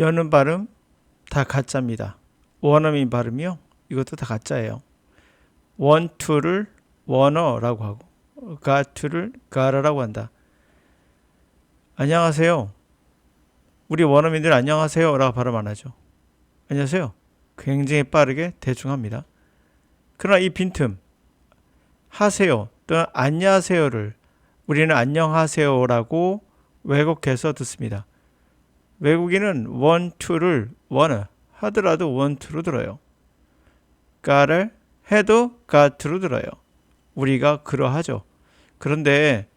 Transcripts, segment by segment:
여는 발음 다 가짜입니다. 원어민 발음이요. 이것도 다 가짜예요. want to를 wanna라고 하고 got to를 gotta라고 한다. 안녕하세요. 우리 원어민들 안녕하세요 라고 발음 안 하죠. 안녕하세요. 굉장히 빠르게 대충 합니다. 그러나 이 빈틈 하세요 또는 안녕하세요를 우리는 안녕하세요라고 왜곡해서 듣습니다. 외국인은 want to를 wanna 하더라도 want to로 들어요. got를 해도 got to로 들어요. 우리가 그러하죠. 근데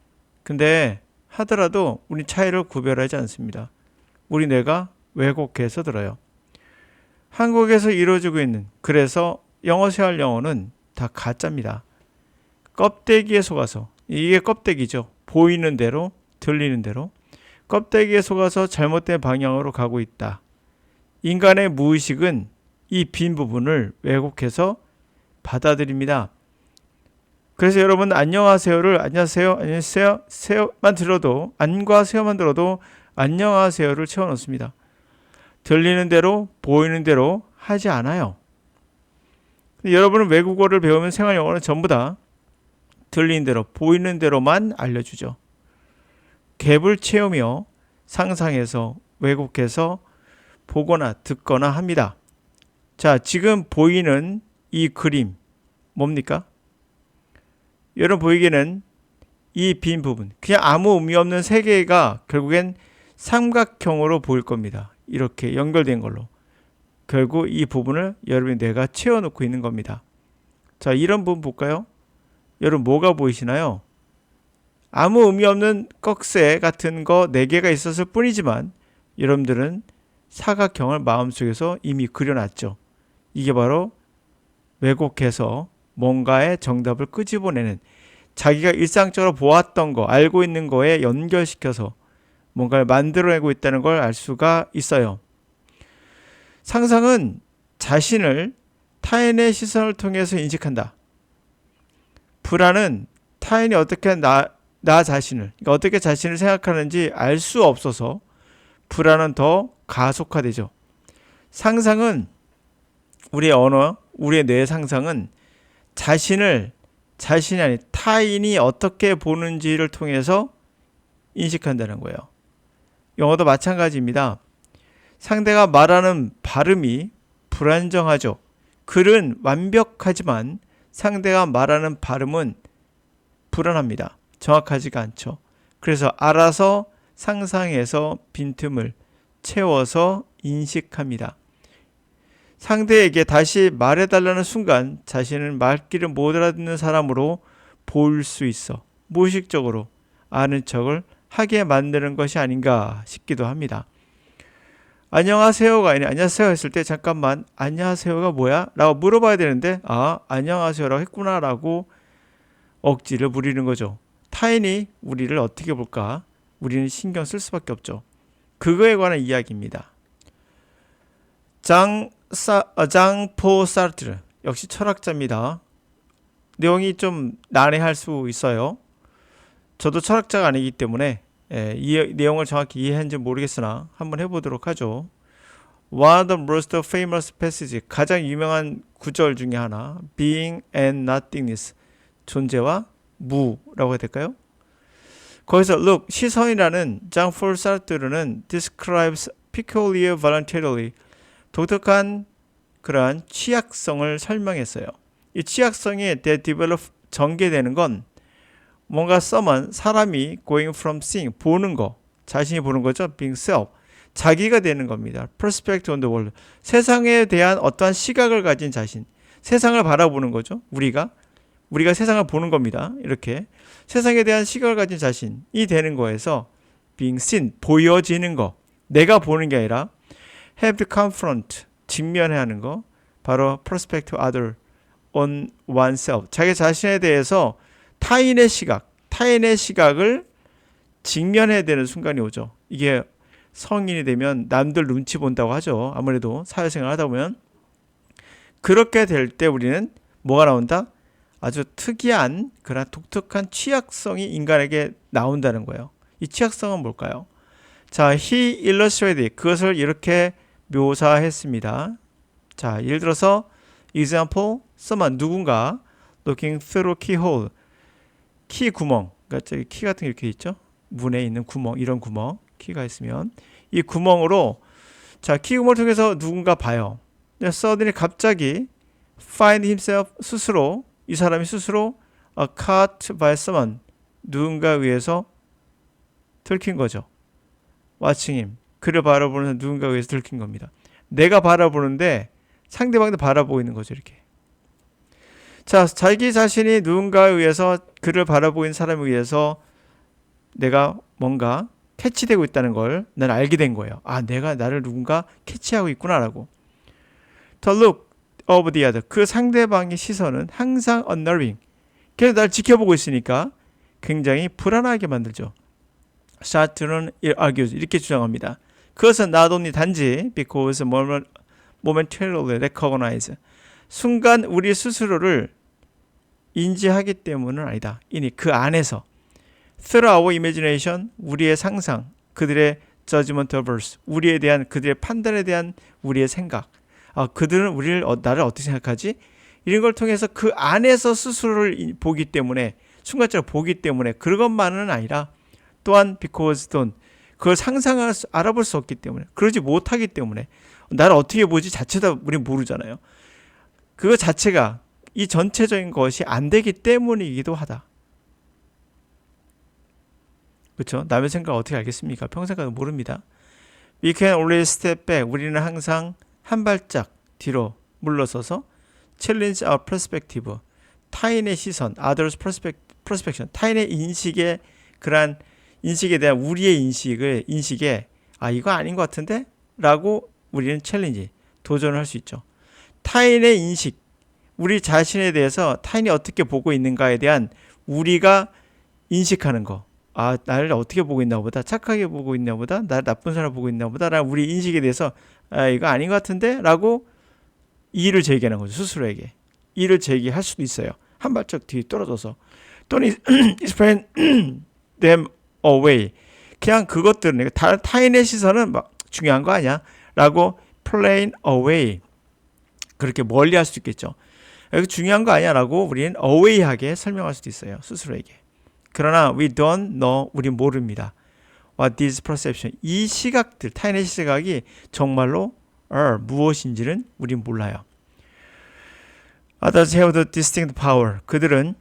하더라도 우리 차이를 구별하지 않습니다. 우리 뇌가 왜곡해서 들어요. 한국에서 이루어지고 있는 그래서 영어 세할 영어는 다 가짜입니다. 껍데기에 속아서 이게 껍데기죠. 보이는 대로 들리는 대로 껍데기에 속아서 잘못된 방향으로 가고 있다. 인간의 무의식은 이 빈 부분을 왜곡해서 받아들입니다. 그래서 여러분 안녕하세요를 안녕하세요 세요만 들어도 안과 세요만 들어도 안녕하세요를 채워놓습니다. 들리는 대로 보이는 대로 하지 않아요. 여러분은 외국어를 배우면 생활 영어는 전부 다 들리는 대로 보이는 대로만 알려주죠. 갭을 채우며 상상해서 왜곡해서 보거나 듣거나 합니다. 자, 지금 보이는 이 그림 뭡니까? 여러분 보이기에는 이 빈 부분 그냥 아무 의미 없는 세 개가 결국엔 삼각형으로 보일 겁니다. 이렇게 연결된 걸로 결국 이 부분을 여러분의 뇌가 채워놓고 있는 겁니다. 자, 이런 부분 볼까요? 여러분 뭐가 보이시나요? 아무 의미 없는 꺽쇠 같은 거 4개가 있었을 뿐이지만 여러분들은 사각형을 마음속에서 이미 그려놨죠. 이게 바로 왜곡해서 뭔가의 정답을 끄집어내는 자기가 일상적으로 보았던 거, 알고 있는 거에 연결시켜서 뭔가를 만들어내고 있다는 걸 알 수가 있어요. 상상은 자신을 타인의 시선을 통해서 인식한다. 불안은 타인이 어떻게 나 자신을, 그러니까 어떻게 자신을 생각하는지 알 수 없어서 불안은 더 가속화되죠. 상상은 우리의 언어, 우리의 뇌의 상상은 자신이 아닌 타인이 어떻게 보는지를 통해서 인식한다는 거예요. 영어도 마찬가지입니다. 상대가 말하는 발음이 불안정하죠. 글은 완벽하지만 상대가 말하는 발음은 불안합니다. 정확하지가 않죠. 그래서 알아서 상상해서 빈틈을 채워서 인식합니다. 상대에게 다시 말해달라는 순간 자신은 말귀를 못 알아듣는 사람으로 보일 수 있어 무의식적으로 아는 척을 하게 만드는 것이 아닌가 싶기도 합니다. 안녕하세요가 아니라 안녕하세요 했을 때 잠깐만 안녕하세요가 뭐야? 라고 물어봐야 되는데 안녕하세요라고 했구나 라고 억지를 부리는 거죠. 타인이 우리를 어떻게 볼까? 우리는 신경 쓸 수밖에 없죠. 그거에 관한 이야기입니다. 장포 사르트르 역시 철학자입니다. 내용이 좀 난해할 수 있어요. 저도 철학자가 아니기 때문에 이 내용을 정확히 이해했는지 모르겠으나 한번 해보도록 하죠. One of the most famous passages, 가장 유명한 구절 중에 하나, being and nothingness, 존재와 무라고 해야 될까요? 거기서 look, 시선이라는 장폴 사르트르는 describes peculiar voluntarily, 독특한 그러한 취약성을 설명했어요. 이 취약성이 develop, 전개되는 건 뭔가 썸은 사람이 going from seeing, 보는 거, 자신이 보는 거죠. being self, 자기가 되는 겁니다. perspective on the world, 세상에 대한 어떠한 시각을 가진 자신, 세상을 바라보는 거죠. 우리가 세상을 보는 겁니다. 이렇게 세상에 대한 시각을 가진 자신이 되는 거에서 being seen, 보여지는 거, 내가 보는 게 아니라 have to confront, 직면해야 하는 거, 바로 perspective other on oneself, 자기 자신에 대해서 타인의 시각을 직면해야 되는 순간이 오죠. 이게 성인이 되면 남들 눈치 본다고 하죠. 아무래도 사회생활 하다 보면 그렇게 될 때 우리는 뭐가 나온다? 아주 특이한 그런 독특한 취약성이 인간에게 나온다는 거예요. 이 취약성은 뭘까요? 자, he illustrated 그것을 이렇게 묘사했습니다. 자, 예를 들어서 example, someone 누군가 looking through keyhole 키 구멍, 그러니까 저기 키 같은 게 이렇게 있죠. 문에 있는 구멍, 이런 구멍, 키가 있으면 이 구멍으로 자, 키 구멍을 통해서 누군가 봐요. 근데 suddenly 갑자기 find himself 스스로 이 사람이 스스로 caught by someone 누군가에 의해서 들킨 거죠. watching him 그를 바라보는 누군가에 의해서 들킨 겁니다. 내가 바라보는데 상대방도 바라보고 있는 거죠. 이렇게. 자, 자기 자신이 누군가에 의해서 그를 바라보고 있는 사람에 의해서 내가 뭔가 캐치되고 있다는 걸 난 알게 된 거예요. 아, 내가 나를 누군가 캐치하고 있구나라고. The look of the other 그 상대방의 시선은 항상 unnerving. 그래서 날 지켜보고 있으니까 굉장히 불안하게 만들죠. 사트는 argues 이렇게 주장합니다. 그것은 not only 단지 because momentarily recognize 순간 우리 스스로를 인지하기 때문은 아니다. 이니 그 안에서 through our imagination 우리의 상상, 그들의 judgment of us 우리에 대한 그들의 판단에 대한 우리의 생각. 그들은 나를 어떻게 생각하지? 이런 걸 통해서 그 안에서 스스로를 보기 때문에 순간적으로 보기 때문에 그것만은 아니라 또한 because 그걸 알아볼 수 없기 때문에 그러지 못하기 때문에 나를 어떻게 보지 자체도 우리는 모르잖아요. 그거 자체가 이 전체적인 것이 안 되기 때문이기도 하다. 그렇죠? 남의 생각을 어떻게 알겠습니까? 평생 가도 모릅니다. We can only step back. 우리는 항상 한 발짝 뒤로 물러서서 challenge our perspective. 타인의 시선, others perception. 타인의 인식에 그러한 인식에 대한 우리의 인식에 이거 아닌 것 같은데? 라고 우리는 챌린지, 도전을 할 수 있죠. 타인의 인식, 우리 자신에 대해서 타인이 어떻게 보고 있는가에 대한 우리가 인식하는 거. 나를 어떻게 보고 있나 보다, 착하게 보고 있나 보다, 나를 나쁜 사람 보고 있나 보다, 라는 우리 인식에 대해서 이거 아닌 것 같은데? 라고 이의를 제기하는 거죠. 스스로에게. 이의를 제기할 수도 있어요. 한 발짝 뒤에 떨어져서. 또는 explain them away. 그냥 그것들은 타인의 시선은 막 중요한 거 아니야? 라고 plain away. 그렇게 멀리 할 수도 있겠죠. 중요한 거 아니야? 라고 우리는 away하게 설명할 수도 있어요. 스스로에게. 그러나 we don't know. 우린 모릅니다. What these perception. 이 시각들, 타인의 시각이 정말로 무엇인지는 우린 몰라요. Others have the distinct power. 그들은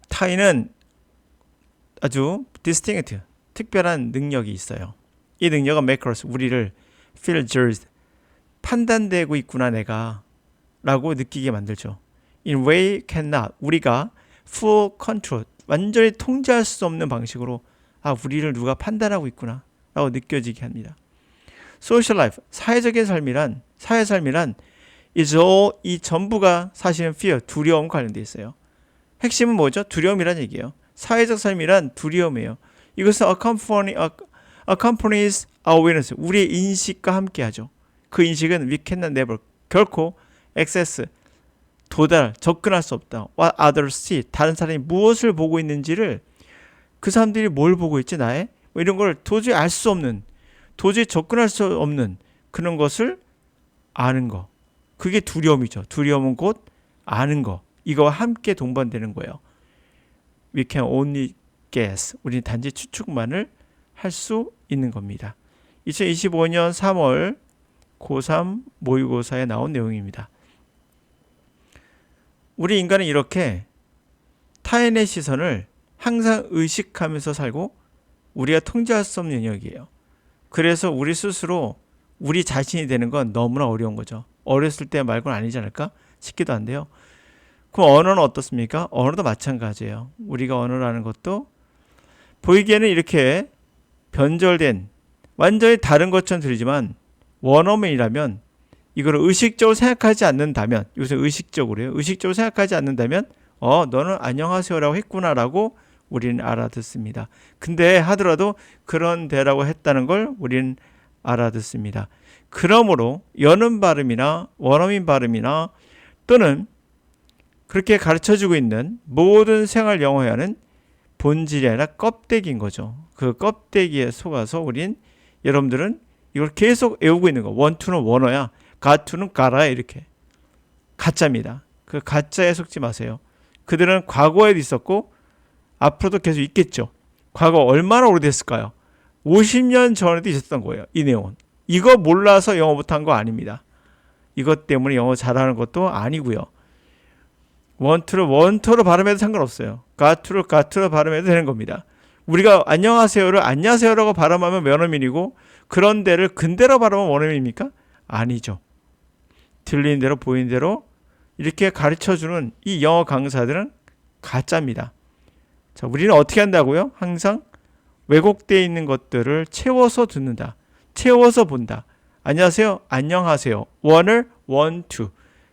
타인은 아주 distinct, 특별한 능력이 있어요. 이 능력은 make us, 우리를 feel judged, 판단되고 있구나 내가 라고 느끼게 만들죠. In way cannot, 우리가 full control, 완전히 통제할 수 없는 방식으로 우리를 누가 판단하고 있구나 라고 느껴지게 합니다. Social life, 사회적인 삶이란 is all, 이 전부가 사실은 fear, 두려움과 관련되어 있어요. 핵심은 뭐죠? 두려움이란 얘기예요. 사회적 삶이란 두려움이에요. 이것은 accompanies our awareness, 우리의 인식과 함께하죠. 그 인식은 we cannot never, 결코 access, 접근할 수 없다. What others see, 다른 사람이 무엇을 보고 있는지를, 그 사람들이 뭘 보고 있지 나의? 이런 걸 도저히 알 수 없는, 도저히 접근할 수 없는 그런 것을 아는 거. 그게 두려움이죠. 두려움은 곧 아는 거. 이거와 함께 동반되는 거예요. We can only guess. 우리는 단지 추측만을 할 수 있는 겁니다. 2025년 3월 고3 모의고사에 나온 내용입니다. 우리 인간은 이렇게 타인의 시선을 항상 의식하면서 살고 우리가 통제할 수 없는 영역이에요. 그래서 우리 스스로 우리 자신이 되는 건 너무나 어려운 거죠. 어렸을 때 말고는 아니지 않을까 싶기도 한데요. 그럼 언어는 어떻습니까? 언어도 마찬가지예요. 우리가 언어라는 것도 보이기에는 이렇게 변절된 완전히 다른 것처럼 들리지만 원어민이라면 이걸 의식적으로 생각하지 않는다면, 여기서 의식적으로요. 의식적으로 생각하지 않는다면 너는 안녕하세요라고 했구나라고 우리는 알아듣습니다. 근데 하더라도 그런 대라고 했다는 걸 우리는 알아듣습니다. 그러므로 연음 발음이나 원어민 발음이나 또는 그렇게 가르쳐주고 있는 모든 생활 영어회화는 본질이 아니라 껍데기인 거죠. 그 껍데기에 속아서 여러분들은 이걸 계속 외우고 있는 거. 원투는 원어야, 가투는 가라야, 이렇게. 가짜입니다. 그 가짜에 속지 마세요. 그들은 과거에도 있었고 앞으로도 계속 있겠죠. 과거 얼마나 오래됐을까요? 50년 전에도 있었던 거예요. 이 내용은. 이거 몰라서 영어 못한 거 아닙니다. 이것 때문에 영어 잘하는 것도 아니고요. 원투를 원투로 발음해도 상관없어요. 가투를 가투로 발음해도 되는 겁니다. 우리가 안녕하세요를 안녕하세요라고 발음하면 원어민이고 그런 데를 근대로 발음하면 원어민입니까? 아니죠. 들리는 대로 보이는 대로 이렇게 가르쳐주는 이 영어 강사들은 가짜입니다. 자, 우리는 어떻게 한다고요? 항상 왜곡되어 있는 것들을 채워서 듣는다. 채워서 본다. 안녕하세요. 안녕하세요. 원을 원투.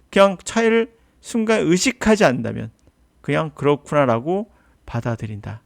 그냥 차이를 순간 의식하지 않는다면 그냥 그렇구나라고 받아들인다.